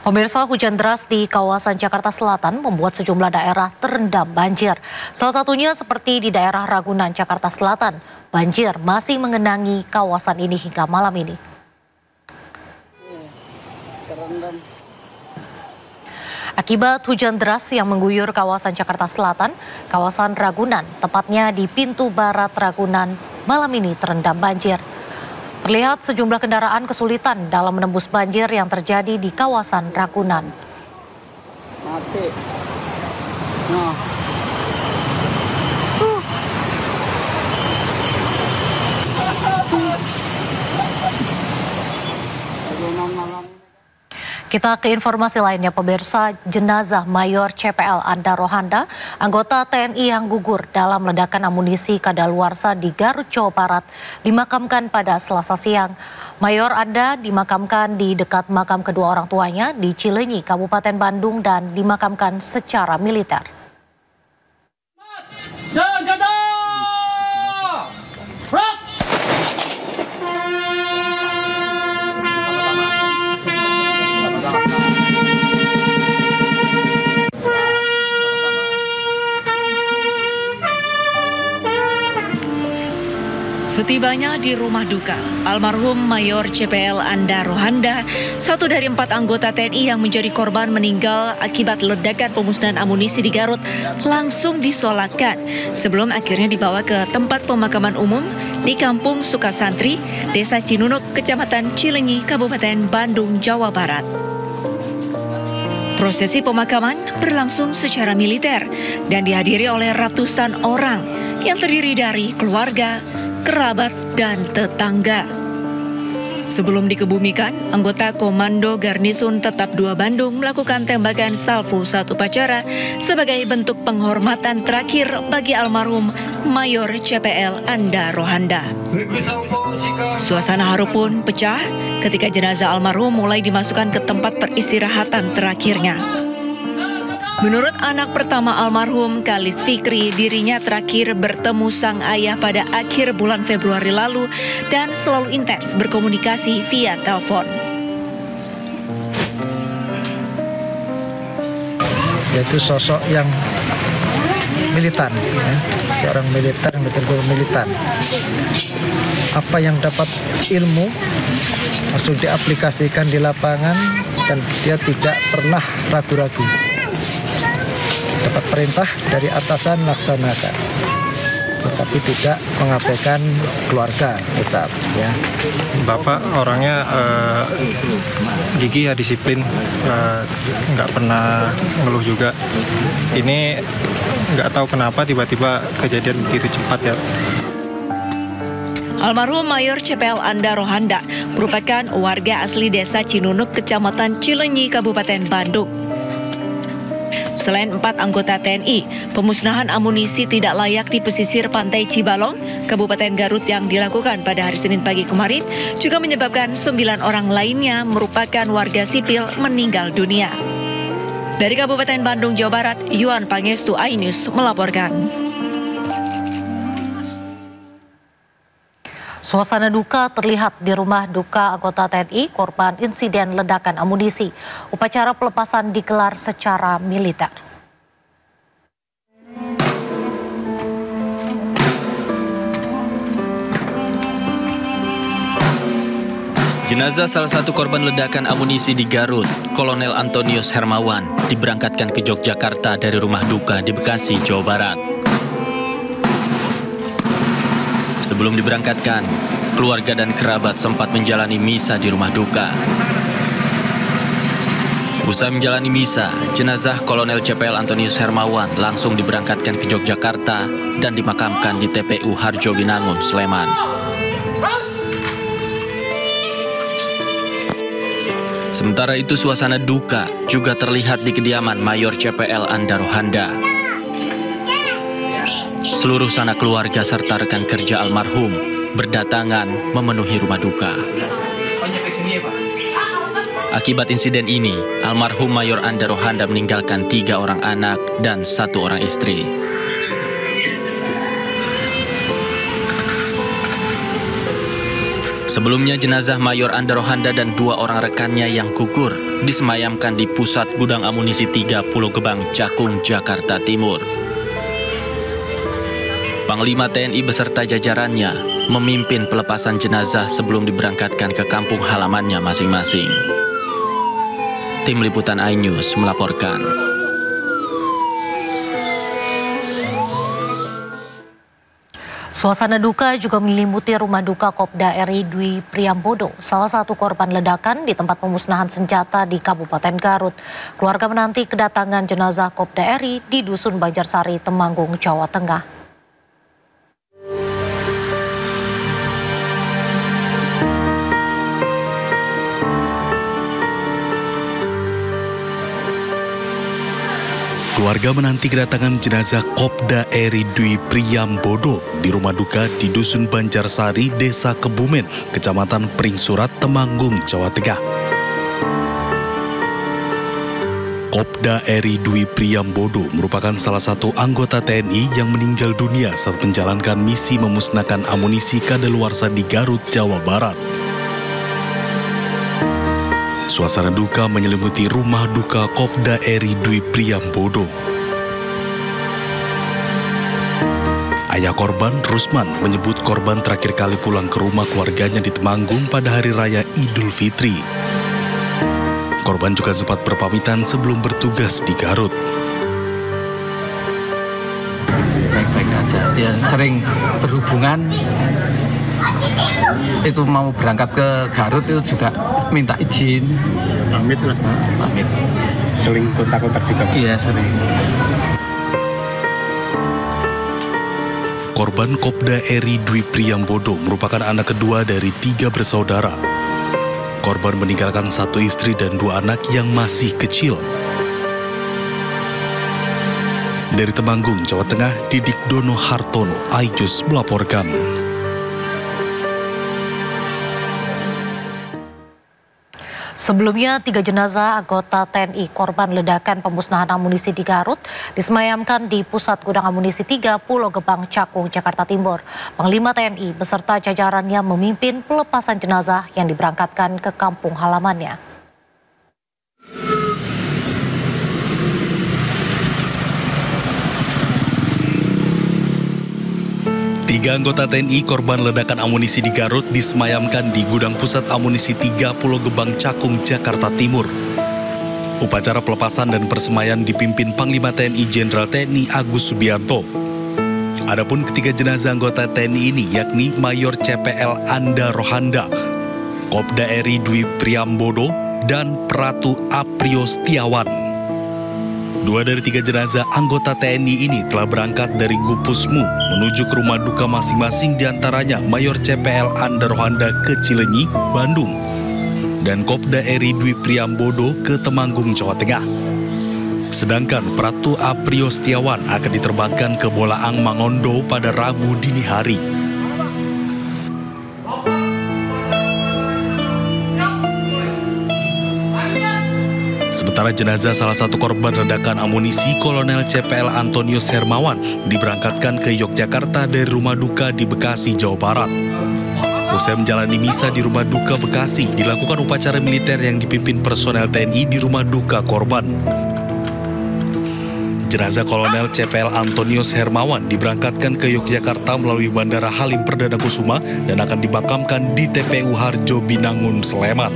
Pemirsa, hujan deras di kawasan Jakarta Selatan membuat sejumlah daerah terendam banjir. Salah satunya seperti di daerah Ragunan, Jakarta Selatan. Banjir masih mengenangi kawasan ini hingga malam ini. Akibat hujan deras yang mengguyur kawasan Jakarta Selatan, kawasan Ragunan, tepatnya di pintu barat Ragunan, malam ini terendam banjir. Terlihat sejumlah kendaraan kesulitan dalam menembus banjir yang terjadi di kawasan Ragunan. Mati. Nah. Kita ke informasi lainnya, pemirsa. Jenazah Mayor CPL Anda Rohanda, anggota TNI yang gugur dalam ledakan amunisi kadaluarsa di Garut, Jawa Barat, dimakamkan pada Selasa siang. Mayor Anda dimakamkan di dekat makam kedua orang tuanya di Cileunyi, Kabupaten Bandung, dan dimakamkan secara militer. Setibanya di rumah duka, almarhum Mayor CPL Anda Rohanda, satu dari 4 anggota TNI yang menjadi korban meninggal akibat ledakan pemusnahan amunisi di Garut, langsung disolatkan sebelum akhirnya dibawa ke tempat pemakaman umum di Kampung Sukasantri, Desa Cinunuk, Kecamatan Cileunyi, Kabupaten Bandung, Jawa Barat. Prosesi pemakaman berlangsung secara militer dan dihadiri oleh ratusan orang yang terdiri dari keluarga, kerabat, dan tetangga. Sebelum dikebumikan, anggota Komando Garnisun Tetap 2 Bandung melakukan tembakan salvo 1 upacara sebagai bentuk penghormatan terakhir bagi almarhum Mayor CPL Anda Rohanda. Suasana haru pun pecah ketika jenazah almarhum mulai dimasukkan ke tempat peristirahatan terakhirnya. Menurut anak pertama almarhum, Kalis Fikri, dirinya terakhir bertemu sang ayah pada akhir bulan Februari lalu dan selalu intens berkomunikasi via telepon. Yaitu sosok yang militan, ya. Seorang militer yang betul-betul militan. Apa yang dapat ilmu langsung diaplikasikan di lapangan dan dia tidak pernah ragu-ragu. Dapat perintah dari atasan laksanakan, tetapi tidak mengabaikan keluarga tetap, ya. Bapak orangnya gigih ya, disiplin, nggak pernah ngeluh juga. Ini nggak tahu kenapa tiba-tiba kejadian begitu cepat ya. Almarhum Mayor CPL Anda Rohanda merupakan warga asli Desa Cinunuk, Kecamatan Cileunyi, Kabupaten Bandung. Selain 4 anggota TNI, pemusnahan amunisi tidak layak di pesisir pantai Cibalong, Kabupaten Garut yang dilakukan pada hari Senin pagi kemarin juga menyebabkan 9 orang lainnya merupakan warga sipil meninggal dunia. Dari Kabupaten Bandung, Jawa Barat, Yuan Pangestu, iNews melaporkan. Suasana duka terlihat di rumah duka anggota TNI korban insiden ledakan amunisi. Upacara pelepasan digelar secara militer. Jenazah salah satu korban ledakan amunisi di Garut, Kolonel Antonius Hermawan, diberangkatkan ke Yogyakarta dari rumah duka di Bekasi, Jawa Barat. Sebelum diberangkatkan, keluarga dan kerabat sempat menjalani misa di rumah duka. Usai menjalani misa, jenazah Kolonel CPL Antonius Hermawan langsung diberangkatkan ke Yogyakarta dan dimakamkan di TPU Harjowinangun, Sleman. Sementara itu, suasana duka juga terlihat di kediaman Mayor CPL Anda Rohanda. Seluruh sanak keluarga serta rekan kerja almarhum berdatangan memenuhi rumah duka. Akibat insiden ini, almarhum Mayor Anda Rohanda meninggalkan 3 orang anak dan 1 orang istri. Sebelumnya jenazah Mayor Anda Rohanda dan 2 orang rekannya yang gugur disemayamkan di pusat gudang amunisi 3 Pulau Gebang, Cakung, Jakarta Timur. Panglima TNI beserta jajarannya memimpin pelepasan jenazah sebelum diberangkatkan ke kampung halamannya masing-masing. Tim Liputan iNews melaporkan. Suasana duka juga menyelimuti rumah duka Kopda RI Dwi Priambodo, salah satu korban ledakan di tempat pemusnahan senjata di Kabupaten Garut. Keluarga menanti kedatangan jenazah Kopda RI di Dusun Banjarsari, Temanggung, Jawa Tengah. Keluarga menanti kedatangan jenazah Kopda RI Dwi Priambodo di rumah duka di Dusun Banjarsari, Desa Kebumen, Kecamatan Pringsurat, Temanggung, Jawa Tengah. Kopda RI Dwi Priambodo merupakan salah satu anggota TNI yang meninggal dunia saat menjalankan misi memusnahkan amunisi kadaluarsa di Garut, Jawa Barat. Suasana duka menyelimuti rumah duka Kopda RI Dwi Priambodo. Ayah korban, Rusman, menyebut korban terakhir kali pulang ke rumah keluarganya di Temanggung pada Hari Raya Idul Fitri. Korban juga sempat berpamitan sebelum bertugas di Garut. Baik-baik aja. Dia sering berhubungan. Itu mau berangkat ke Garut itu juga minta izin. Pamit lah. Pamit. Seling kontak-kontak juga. Iya, sering. Korban Kopda RI Dwi Priambodo merupakan anak kedua dari 3 bersaudara. Korban meninggalkan 1 istri dan 2 anak yang masih kecil. Dari Temanggung, Jawa Tengah, Didik Dono Hartono, iNews melaporkan. Sebelumnya, 3 jenazah anggota TNI korban ledakan pemusnahan amunisi di Garut disemayamkan di Pusat Gudang Amunisi 3 Pulau Gebang, Cakung, Jakarta Timur. Panglima TNI beserta jajarannya memimpin pelepasan jenazah yang diberangkatkan ke kampung halamannya. 3 anggota TNI korban ledakan amunisi di Garut disemayamkan di Gudang Pusat Amunisi 3 Pulau Gebang, Cakung, Jakarta Timur. Upacara pelepasan dan persemaian dipimpin Panglima TNI Jenderal TNI Agus Subianto. Adapun ketiga jenazah anggota TNI ini yakni Mayor CPL Anda Rohanda, Kopda RI Dwi Priambodo, dan Pratu Aprio Setiawan. 2 dari 3 jenazah anggota TNI ini telah berangkat dari Gupusmu menuju ke rumah duka masing-masing, diantaranya Mayor CPL Anda Rohanda ke Cilenyi, Bandung, dan Kopda RI Dwi Priambodo ke Temanggung, Jawa Tengah. Sedangkan Pratu Aprio Setiawan akan diterbangkan ke Bolaang Mangondo pada Rabu dini hari. Sementara jenazah salah satu korban ledakan amunisi Kolonel CPL Antonius Hermawan diberangkatkan ke Yogyakarta dari rumah duka di Bekasi, Jawa Barat. Usai menjalani misa di rumah duka Bekasi, dilakukan upacara militer yang dipimpin personel TNI di rumah duka korban. Jenazah Kolonel CPL Antonius Hermawan diberangkatkan ke Yogyakarta melalui Bandara Halim Perdana Kusuma dan akan dimakamkan di TPU Harjo Binangun, Sleman.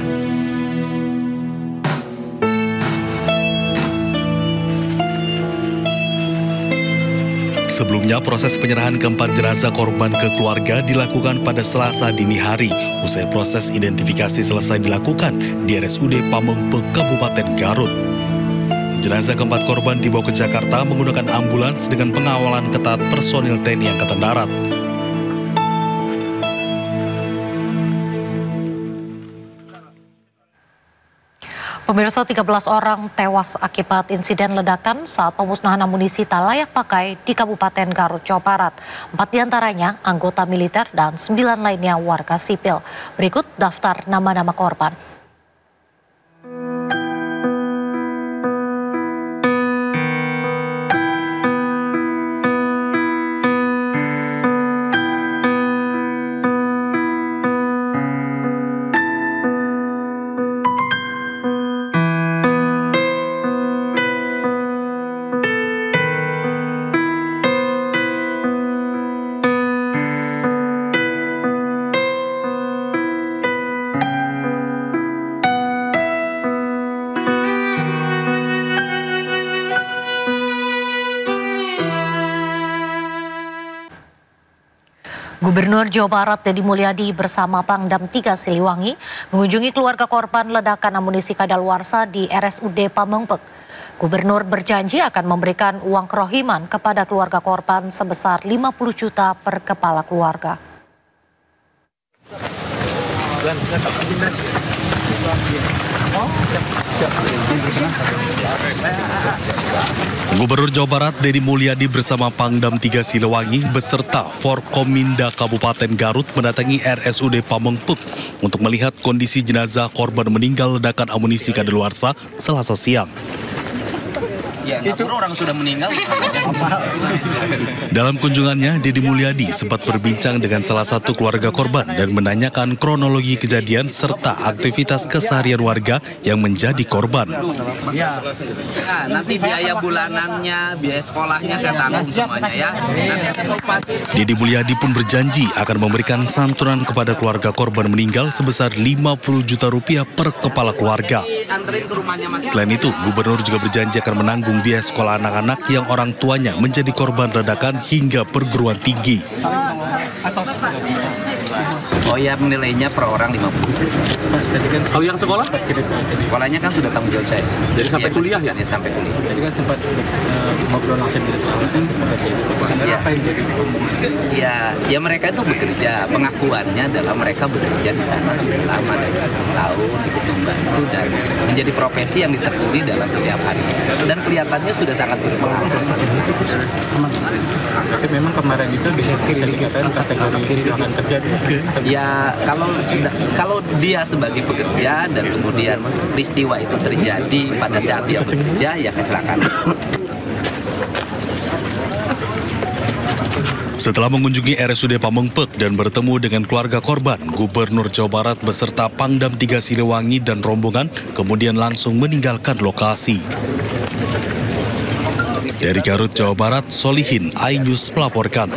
Sebelumnya, proses penyerahan keempat jenazah korban ke keluarga dilakukan pada Selasa dini hari. Usai proses identifikasi selesai dilakukan di RSUD Pamengpe, Kabupaten Garut. Jenazah keempat korban dibawa ke Jakarta menggunakan ambulans dengan pengawalan ketat personil TNI Angkatan Darat. Pemirsa, 13 orang tewas akibat insiden ledakan saat pemusnahan amunisi tak layak pakai di Kabupaten Garut, Jawa Barat. 4 diantaranya anggota militer dan 9 lainnya warga sipil. Berikut daftar nama-nama korban. Gubernur Jawa Barat Deddy Mulyadi bersama Pangdam 3 Siliwangi mengunjungi keluarga korban ledakan amunisi kadaluarsa di RSUD Pamengpeuk. Gubernur berjanji akan memberikan uang kerohiman kepada keluarga korban sebesar 50 juta per kepala keluarga. Gubernur Jawa Barat Deddy Mulyadi bersama Pangdam 3 Siliwangi beserta Forkominda Kabupaten Garut mendatangi RSUD Pamengpeuk untuk melihat kondisi jenazah korban meninggal ledakan amunisi kadaluarsa Selasa siang. Ya, itu orang sudah meninggal. Dalam kunjungannya, Deddy Mulyadi sempat berbincang dengan salah satu keluarga korban dan menanyakan kronologi kejadian serta aktivitas keseharian warga yang menjadi korban. Ya. Nah, nanti biaya bulanannya, biaya sekolahnya saya tanggung semuanya ya. Deddy Mulyadi pun berjanji akan memberikan santunan kepada keluarga korban meninggal sebesar 50 juta rupiah per kepala keluarga. Selain itu, Gubernur juga berjanji akan menanggung biaya sekolah anak-anak yang orang tuanya menjadi korban ledakan hingga perguruan tinggi. Oh ya, nilainya per orang 50. Kalau yang sekolah? Sekolahnya kan sudah tanggung jawab saya. Jadi sampai kuliah ya? Ya, sampai kuliah. Jadi kan sempat ngobrol langsung dengan Ya mereka itu bekerja. Pengakuannya adalah mereka bekerja di sana sudah lama, dari 10 tahun, ikut membantu dan menjadi profesi yang ditekuni dalam setiap hari. Dan kelihatannya sudah sangat berpengalaman. Tapi memang kemarin itu bisa dikatakan kategori akan terjadi. Ya kalau dia sebagai pekerja dan kemudian peristiwa itu terjadi pada saat dia bekerja, ya kecelakaan. Setelah mengunjungi RSUD Pamengpeuk dan bertemu dengan keluarga korban, Gubernur Jawa Barat beserta Pangdam 3 Siliwangi dan rombongan kemudian langsung meninggalkan lokasi. Dari Garut, Jawa Barat, Solihin, iNews melaporkan.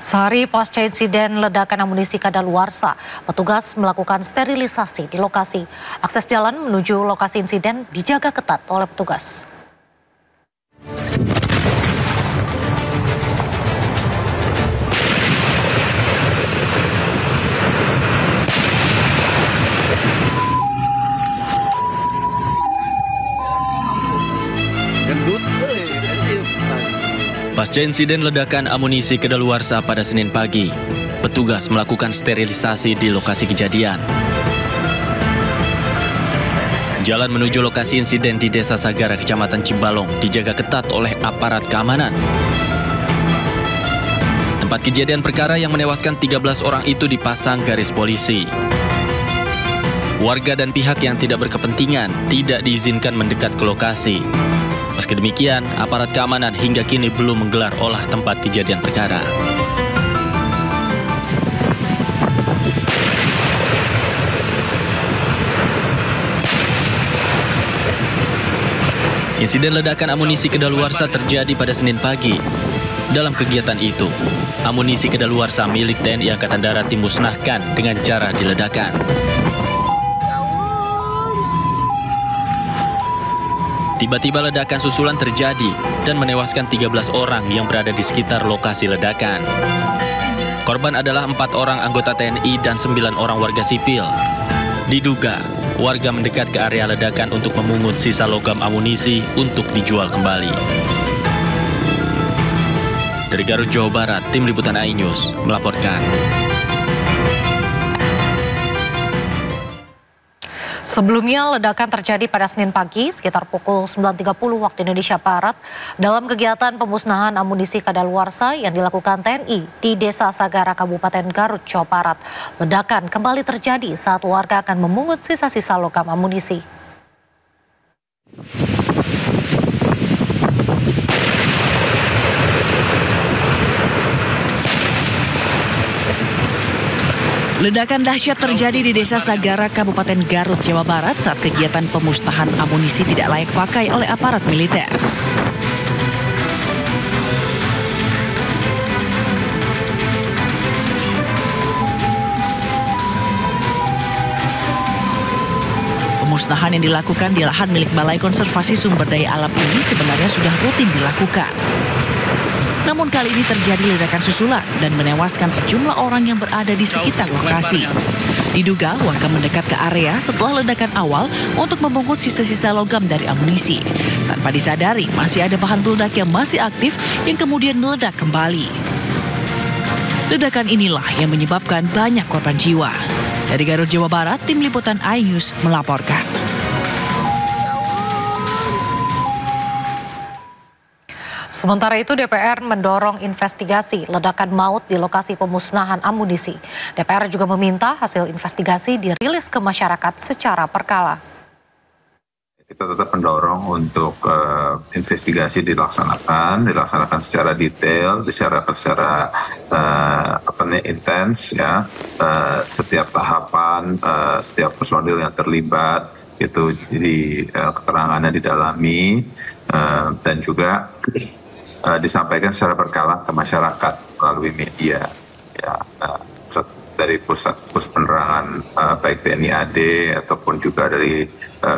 Sehari pasca insiden ledakan amunisi kadaluarsa, petugas melakukan sterilisasi di lokasi. Akses jalan menuju lokasi insiden dijaga ketat oleh petugas. Pasca insiden ledakan amunisi kadaluarsa pada Senin pagi, petugas melakukan sterilisasi di lokasi kejadian. Jalan menuju lokasi insiden di Desa Sagara, Kecamatan Cimbalong, dijaga ketat oleh aparat keamanan. Tempat kejadian perkara yang menewaskan 13 orang itu dipasang garis polisi. Warga dan pihak yang tidak berkepentingan tidak diizinkan mendekat ke lokasi. Meski demikian, aparat keamanan hingga kini belum menggelar olah tempat kejadian perkara. Insiden ledakan amunisi kadaluarsa terjadi pada Senin pagi. Dalam kegiatan itu, amunisi kadaluarsa milik TNI Angkatan Darat dimusnahkan dengan cara diledakkan. Tiba-tiba ledakan susulan terjadi dan menewaskan 13 orang yang berada di sekitar lokasi ledakan. Korban adalah 4 orang anggota TNI dan 9 orang warga sipil. Diduga, warga mendekat ke area ledakan untuk memungut sisa logam amunisi untuk dijual kembali. Dari Garut, Jawa Barat, Tim Liputan iNews melaporkan. Sebelumnya, ledakan terjadi pada Senin pagi sekitar pukul 9.30 waktu Indonesia Barat dalam kegiatan pemusnahan amunisi kadaluarsa yang dilakukan TNI di Desa Sagara, Kabupaten Garut, Jawa Barat. Ledakan kembali terjadi saat warga akan memungut sisa-sisa logam amunisi. Ledakan dahsyat terjadi di Desa Sagara, Kabupaten Garut, Jawa Barat saat kegiatan pemusnahan amunisi tidak layak pakai oleh aparat militer. Pemusnahan yang dilakukan di lahan milik Balai Konservasi Sumber Daya Alam ini sebenarnya sudah rutin dilakukan. Namun kali ini terjadi ledakan susulan dan menewaskan sejumlah orang yang berada di sekitar lokasi. Diduga warga mendekat ke area setelah ledakan awal untuk memungut sisa-sisa logam dari amunisi. Tanpa disadari masih ada bahan peledak yang masih aktif yang kemudian meledak kembali. Ledakan inilah yang menyebabkan banyak korban jiwa. Dari Garut, Jawa Barat, Tim Liputan iNews melaporkan. Sementara itu DPR mendorong investigasi ledakan maut di lokasi pemusnahan amunisi. DPR juga meminta hasil investigasi dirilis ke masyarakat secara berkala. Kita tetap mendorong untuk investigasi dilaksanakan secara detail, secara intens ya. Setiap tahapan, setiap personil yang terlibat itu di keterangannya didalami dan juga disampaikan secara berkala ke masyarakat melalui media ya, dari pus penerangan baik TNI AD ataupun juga dari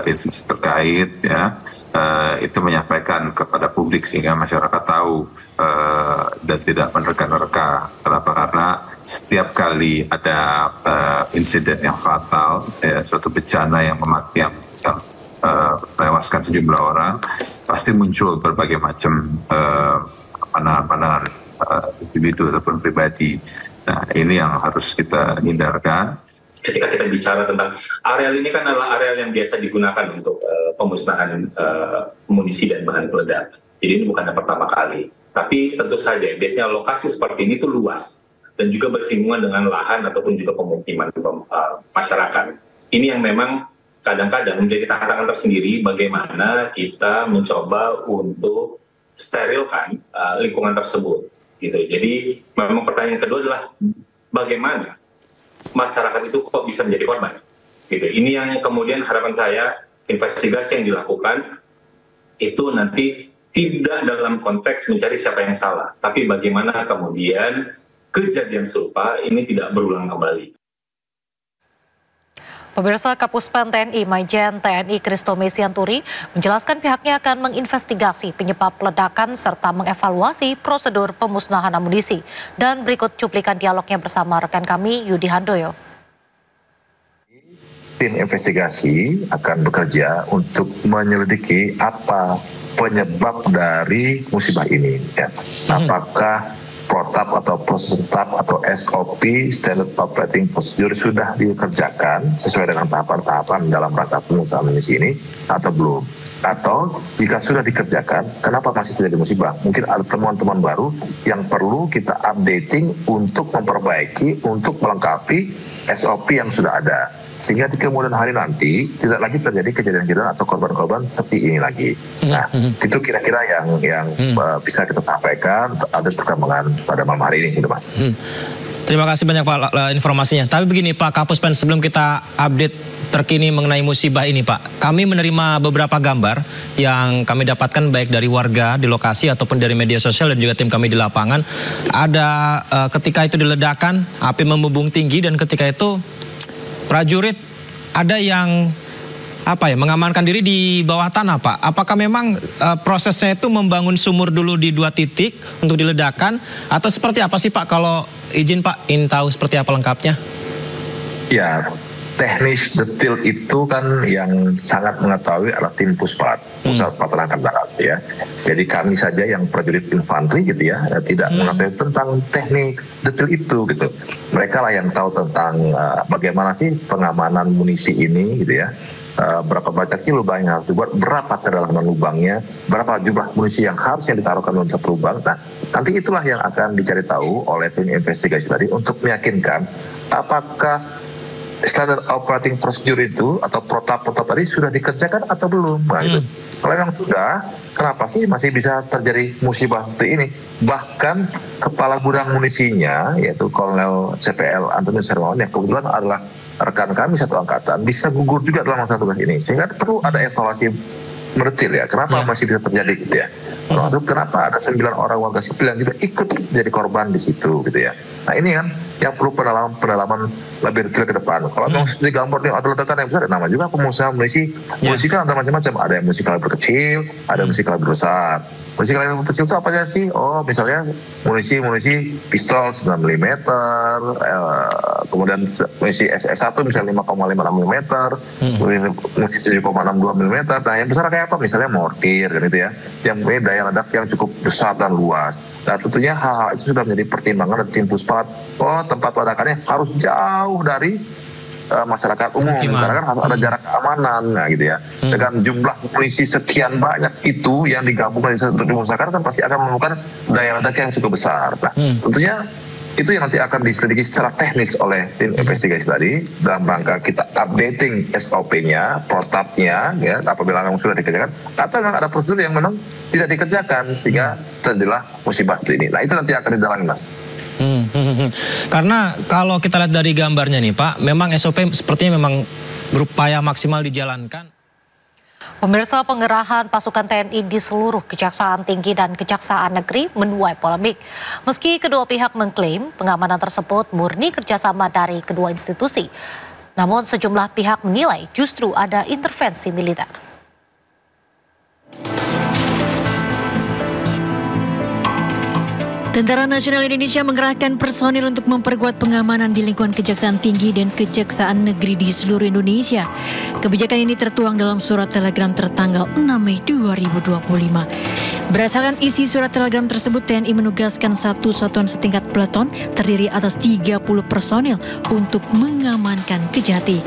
instansi terkait ya, itu menyampaikan kepada publik sehingga masyarakat tahu dan tidak menerka-nerka. Kenapa? Karena setiap kali ada insiden yang fatal, suatu bencana yang menewaskan sejumlah orang, pasti muncul berbagai macam pandangan-pandangan individu ataupun pribadi. Nah, ini yang harus kita hindarkan. Ketika kita bicara tentang areal ini kan adalah areal yang biasa digunakan untuk pemusnahan amunisi dan bahan peledak. Jadi ini bukan yang pertama kali. Tapi tentu saja biasanya lokasi seperti ini tuh luas dan juga bersinggungan dengan lahan ataupun juga pemukiman masyarakat. Ini yang memang kadang-kadang menjadi tantangan tersendiri bagaimana kita mencoba untuk sterilkan lingkungan tersebut. Gitu. Jadi memang pertanyaan kedua adalah bagaimana masyarakat itu kok bisa menjadi korban. Gitu. Ini yang kemudian harapan saya investigasi yang dilakukan itu nanti tidak dalam konteks mencari siapa yang salah, tapi bagaimana kemudian kejadian serupa ini tidak berulang kembali. Pemirsa, Kapuspen TNI Majen TNI Christomay Sianturi menjelaskan pihaknya akan menginvestigasi penyebab ledakan serta mengevaluasi prosedur pemusnahan amunisi. Dan berikut cuplikan dialognya bersama rekan kami Yudi Handoyo. Tim investigasi akan bekerja untuk menyelidiki apa penyebab dari musibah ini. Ya. Apakah protap atau prosedur atau SOP (Standard Operating Procedure) sudah dikerjakan sesuai dengan tahapan-tahapan dalam rangka pemusnahan amunisi ini atau belum? Atau jika sudah dikerjakan, kenapa masih terjadi musibah? Mungkin ada temuan-temuan baru yang perlu kita updating untuk memperbaiki, untuk melengkapi SOP yang sudah ada. Sehingga di kemudian hari nanti tidak lagi terjadi kejadian-kejadian atau korban-korban seperti ini lagi. Nah, itu kira-kira yang bisa kita sampaikan ada perkembangan pada malam hari ini, gitu Mas. Terima kasih banyak Pak informasinya. Tapi begini Pak Kapuspen, sebelum kita update terkini mengenai musibah ini Pak, kami menerima beberapa gambar yang kami dapatkan baik dari warga di lokasi ataupun dari media sosial dan juga tim kami di lapangan. Ada ketika itu diledakkan, api membumbung tinggi dan ketika itu prajurit ada yang mengamankan diri di bawah tanah Pak. Apakah memang prosesnya itu membangun sumur dulu di 2 titik untuk diledakkan atau seperti apa sih Pak? Kalau izin Pak, ingin tahu seperti apa lengkapnya? Ya, teknis detail itu kan yang sangat mengetahui adalah tim Puspat, Pusat Pelaksana Angkatan Darat ya. Jadi kami saja yang prajurit infanteri gitu ya, tidak mengetahui tentang teknis detail itu gitu. Mereka lah yang tahu tentang bagaimana sih pengamanan munisi ini gitu ya. Berapa banyak sih lubang yang harus dibuat, berapa kedalaman lubangnya, berapa jumlah munisi yang harusnya ditaruhkan dalam satu lubang. Nah, nanti itulah yang akan dicari tahu oleh tim investigasi tadi untuk meyakinkan apakah Standard Operating Procedure itu atau protap tadi sudah dikerjakan atau belum. Nah, itu. Kalau memang sudah, kenapa sih masih bisa terjadi musibah seperti ini? Bahkan kepala gudang munisinya, yaitu Kolonel CPL Antonius Hermawan, yang kebetulan adalah rekan kami satu angkatan, bisa gugur juga dalam masa tugas ini. Sehingga perlu ada evaluasi mendetil ya, kenapa masih bisa terjadi gitu ya. Termasuk kenapa ada 9 orang warga sipil yang juga ikut jadi korban di situ gitu ya. Nah ini kan yang perlu pendalaman lebih detail ke depan. Kalau memang di gambar ini ada ledakan yang besar, nama juga pemusnahan munisi. Munisi kan ada macam-macam. Ada yang munisi kaliber kecil, ada munisi kaliber besar. Munisi kaliber kecil itu apa aja sih? Oh, misalnya munisi pistol 9 mm, kemudian munisi SS1 misalnya 5,56 mm, munisi 7,62 mm. Nah, yang besar kayak apa? Misalnya mortir kan itu ya. Yang punya daya ledak yang cukup besar dan luas. Nah, tentunya hal-hal itu sudah menjadi pertimbangan dari tim Puspat. Oh, tempat ledakannya harus jauh dari masyarakat umum, karena kan harus ada jarak keamanan, nah gitu ya. Dengan jumlah munisi sekian banyak itu yang digabungkan untuk dimusnahkan kan pasti akan menemukan daya ledak yang cukup besar. Nah, tentunya itu yang nanti akan diselidiki secara teknis oleh tim investigasi tadi dalam rangka kita updating SOP-nya, protapnya, ya apabila memang sudah dikerjakan atau memang ada prosedur yang memang tidak dikerjakan sehingga terjadilah musibah ini. Nah itu nanti akan didalami, Mas. Karena kalau kita lihat dari gambarnya nih Pak, memang SOP sepertinya memang berupaya maksimal dijalankan. Pemirsa, pengerahan pasukan TNI di seluruh Kejaksaan Tinggi dan Kejaksaan Negeri menuai polemik. Meski kedua pihak mengklaim pengamanan tersebut murni kerjasama dari kedua institusi, namun sejumlah pihak menilai justru ada intervensi militer. Tentara Nasional Indonesia mengerahkan personil untuk memperkuat pengamanan di lingkungan Kejaksaan Tinggi dan Kejaksaan Negeri di seluruh Indonesia. Kebijakan ini tertuang dalam surat telegram tertanggal 6 Mei 2025. Berdasarkan isi surat telegram tersebut, TNI menugaskan satu satuan setingkat peleton terdiri atas 30 personil untuk mengamankan Kejati,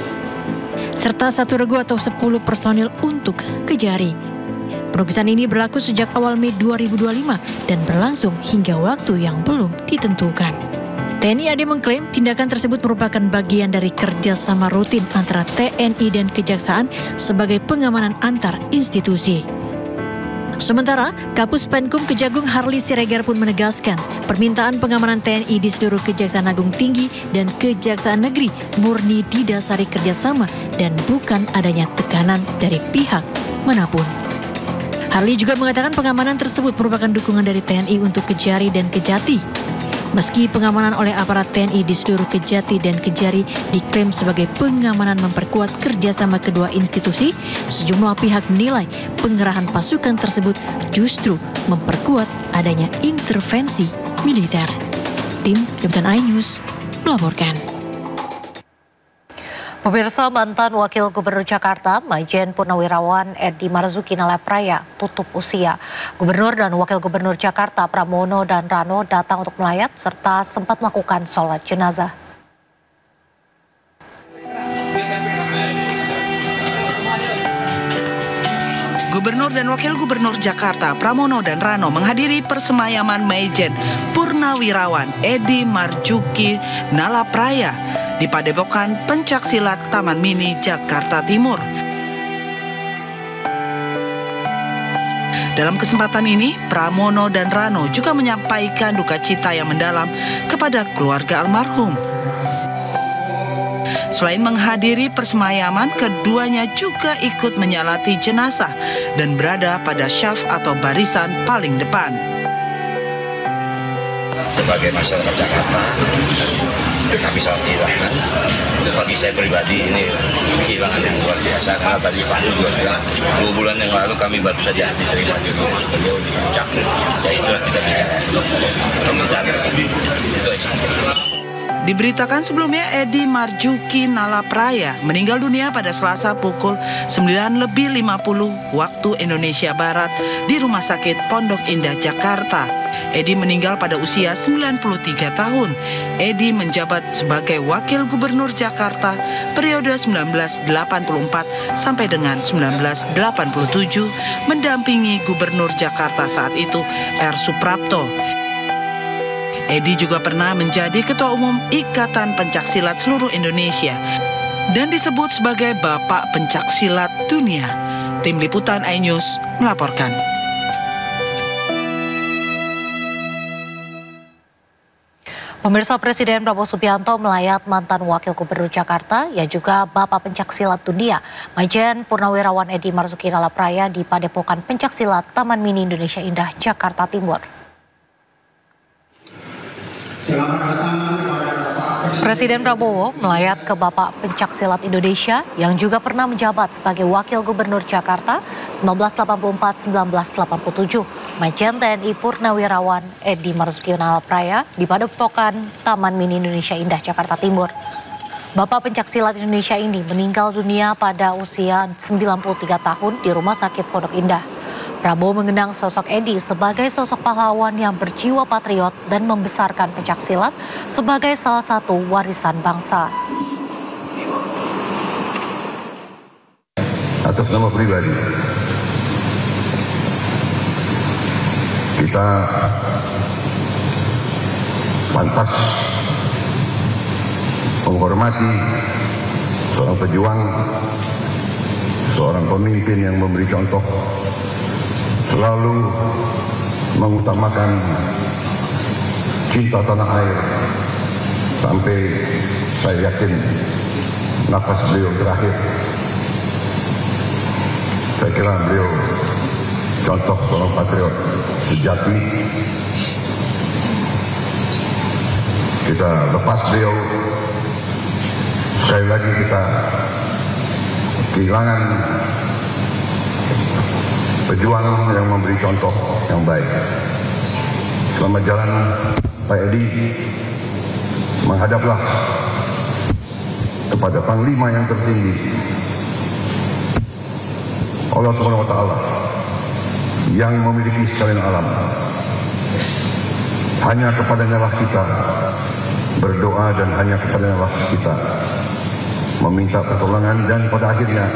serta satu regu atau 10 personil untuk Kejari. Penugasan ini berlaku sejak awal Mei 2025 dan berlangsung hingga waktu yang belum ditentukan. TNI AD mengklaim tindakan tersebut merupakan bagian dari kerjasama rutin antara TNI dan Kejaksaan sebagai pengamanan antar institusi. Sementara, Kapus Penkum Kejagung Harli Siregar pun menegaskan permintaan pengamanan TNI di seluruh Kejaksaan Agung Tinggi dan Kejaksaan Negeri murni didasari kerjasama dan bukan adanya tekanan dari pihak manapun. Harli juga mengatakan pengamanan tersebut merupakan dukungan dari TNI untuk Kejari dan Kejati. Meski pengamanan oleh aparat TNI di seluruh Kejati dan Kejari diklaim sebagai pengamanan memperkuat kerjasama kedua institusi, sejumlah pihak menilai pengerahan pasukan tersebut justru memperkuat adanya intervensi militer. Tim Liputan iNews melaporkan. Pemirsa, mantan Wakil Gubernur Jakarta, Maijen Purnawirawan Edi Marzuki Nalapraya tutup usia. Gubernur dan Wakil Gubernur Jakarta Pramono dan Rano datang untuk melayat serta sempat melakukan sholat jenazah. Gubernur dan Wakil Gubernur Jakarta Pramono dan Rano menghadiri persemayaman Maijen Purnawirawan Edi Marzuki Nalapraya di Padepokan Pencaksilat Taman Mini, Jakarta Timur. Dalam kesempatan ini, Pramono dan Rano juga menyampaikan duka cita yang mendalam kepada keluarga almarhum. Selain menghadiri persemayaman, keduanya juga ikut menyalati jenazah dan berada pada syaf atau barisan paling depan. Sebagai masyarakat Jakarta, kami sangat kehilangan. Bagi saya pribadi ini kehilangan yang luar biasa, karena tadi Pak juga bilang 2 bulan yang lalu kami baru saja diterima di rumah beliau di Cakung. Ya itulah kita bicara, itu aja. Diberitakan sebelumnya Edi Marzuki Nalapraya meninggal dunia pada Selasa pukul 9:50 waktu Indonesia Barat di Rumah Sakit Pondok Indah, Jakarta. Edi meninggal pada usia 93 tahun. Edi menjabat sebagai Wakil Gubernur Jakarta periode 1984 sampai dengan 1987, mendampingi Gubernur Jakarta saat itu R. Suprapto. Edi juga pernah menjadi Ketua Umum Ikatan Pencaksilat Seluruh Indonesia dan disebut sebagai Bapak Pencaksilat Dunia. Tim Liputan iNews melaporkan. Pemirsa, Presiden Prabowo Subianto melayat mantan Wakil Gubernur Jakarta yang juga Bapak Pencaksilat Dunia, Maijen Purnawirawan Edi Marzuki Nalapraya di Padepokan Pencaksilat Taman Mini Indonesia Indah, Jakarta Timur. Selamat datang kepada Bapak Presiden Prabowo melayat ke Bapak Pencaksilat Indonesia yang juga pernah menjabat sebagai Wakil Gubernur Jakarta 1984-1987, Majen TNI Purnawirawan Edi Marzuki Nalapraya di Padepokan Taman Mini Indonesia Indah, Jakarta Timur. Bapak Pencaksilat Indonesia ini meninggal dunia pada usia 93 tahun di Rumah Sakit Pondok Indah. Prabowo mengenang sosok Edi sebagai sosok pahlawan yang berjiwa patriot dan membesarkan pencaksilat sebagai salah satu warisan bangsa. Atas nama pribadi, kita pantas menghormati seorang pejuang, seorang pemimpin yang memberi contoh, selalu mengutamakan cinta tanah air sampai saya yakin nafas beliau terakhir. Saya kira beliau contoh seorang patriot sejati. Kita lepas beliau, sekali lagi kita kehilangan pejuang yang memberi contoh yang baik. Selamat jalan Pak Edi, menghadaplah kepada Panglima yang tertinggi, Allah Subhanahu wa Ta'ala, yang memiliki sekalian alam. Hanya kepadanya lah kita berdoa dan hanya kepadanya lah kita meminta pertolongan, dan pada akhirnya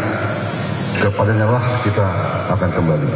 kepadanya lah kita akan kembali.